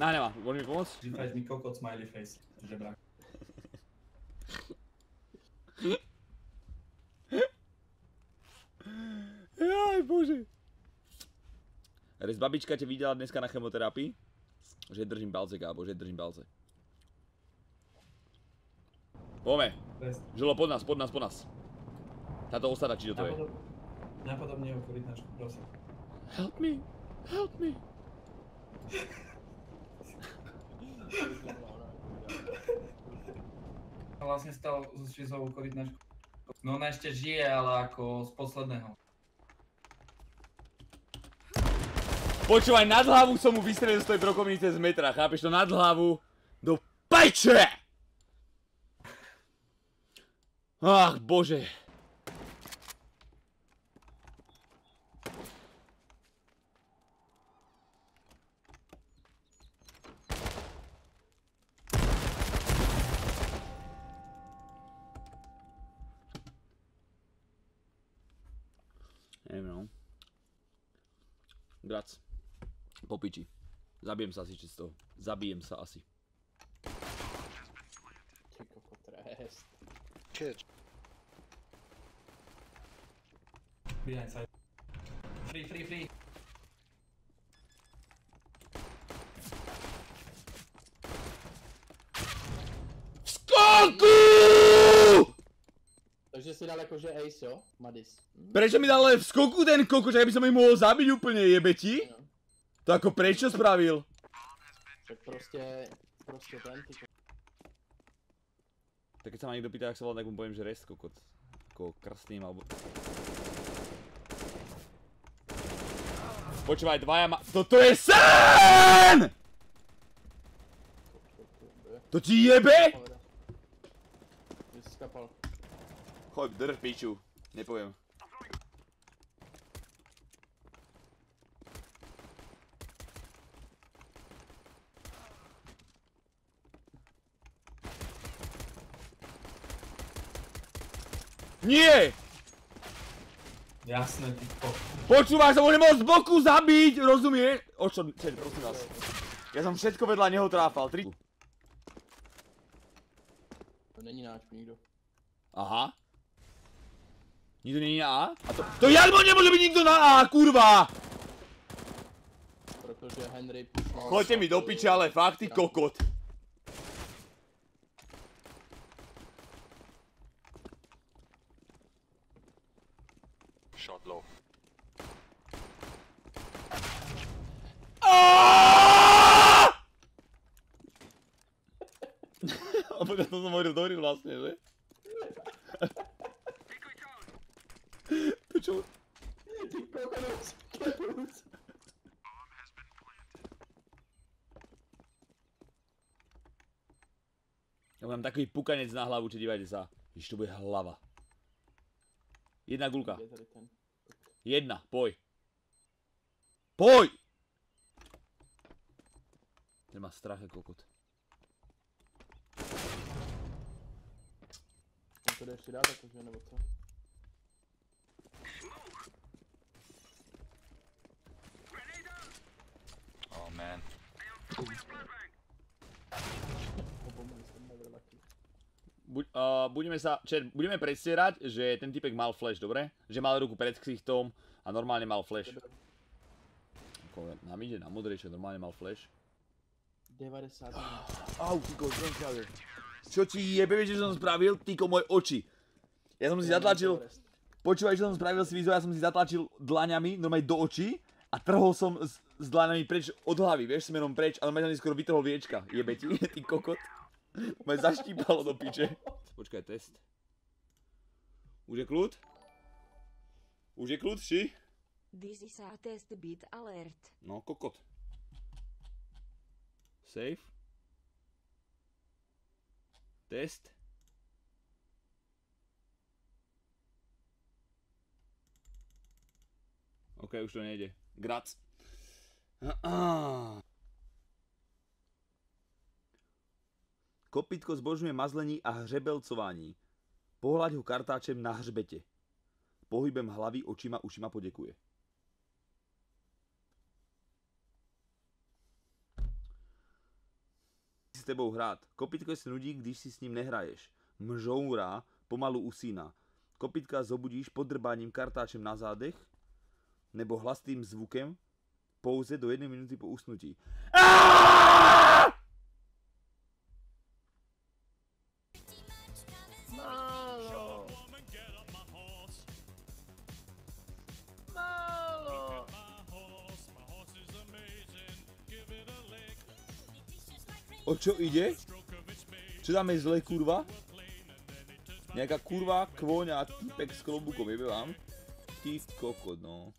Nemá, môžeš mi pomôcť? Říkaj mi kokot smiley face, žebrák. Jaj, bože. Rez, babička ťa videla dneska na chemoterapii? Že držím palce, kábo, že držím palce. Pome. Žilo, pod nás. Táto osada, či to je? Napodobne ho korytnačku, prosím. Help me. Vlastne stal so švizovou korytnačkou. No ona ešte žije, ale ako z posledného. Počúvaj, nad hlavu som mu vystrelil z tej brokovnice z metra, chápeš to? Nad hlavu do peče! Ach, bože. Neviem, no. Grac. Po piči. Zabijem sa asi čisto. Zabijem sa asi. Ty koko, trest. Shit. Behind side. Free. Skoku! Takže si dal akože ace, jo? Madis. Prečo mi dal v skoku ten kokos, že by som ich mohol zabiť úplne, jebe ti? No. To ako prečo spravil? Tak proste ten ty. Tak keď sa ma niekto pýta, jak sa volá, tak mu poviem, že rest kokot. Ako krstným alebo... Počúvaj, dvaja ma... Toto je sen! To ti jebe? Že si skapal. Choď, drž piču. Nepoviem. Nie! Jasné, ty Počúvaj, som ho nemohol z boku zabiť, rozumieš? O čo, prosím vás. Ja som všetko vedľa neho tráfal, 3. To není náčku nikdo. Aha. Nikto není na A? A to jak môže byť nikto na A, kurva! Protože Henry pušnal... Choďte mi do piče, ale fakt, ty kokot. Shot low. A počkaj, to som hovoril dobrý vlastne, že? To čo? Ty kokonec, kebus. Ja mám takový pukanec na hlavu, či dívajte sa. Víš, to bude hlava. Jedna gulka. Jedna, poj. Poj! Nemá strach, kokot. To jde ještě dát jakože, nebo co? Oh man. Budeme predstierať, že ten typek mal flash, dobre? Že mal ruku pred ksichtom a normálne mal flash. Nám ide na modrej, čo normálne mal flash. 90. Au, tyko, gunpowder. Čo ti jebe, vieš, čo som spravil? Tyko, moje oči. Ja som si zatlačil... Počúvaj, čo som spravil si výzov, ja som si zatlačil dlaňami normálne do očí a trhol som s dlaňami preč od hlavy, vieš, smerom preč a normálne som skoro vytrhol viečka. Jebe ti, ty kokot. Ma zaštípalo do piče. Počkaj, test. Už je kľud? Už je kľud, či? This is a test bit alert. No, kokot. Save. Test. OK, už to nejde. Grac. Kopytko zbožňuje mazlení a hřebelcování. Pohľaď ho kartáčem na hřbete. Pohybem hlavy, očima, ušima poděkuje. S tebou hrát. Kopytko se nudí, když si s ním nehraješ. Mžoura pomalu usíná. Kopytka zobudíš podrbáním kartáčem na zádech nebo hlasným zvukem pouze do 1 minuty po usnutí. Málo. Málo. O čo ide? Čo tam je zle, kurva? Nejaká kurva, kvoň a týpek s klobúkom, jebe vám? Ty kokot, no.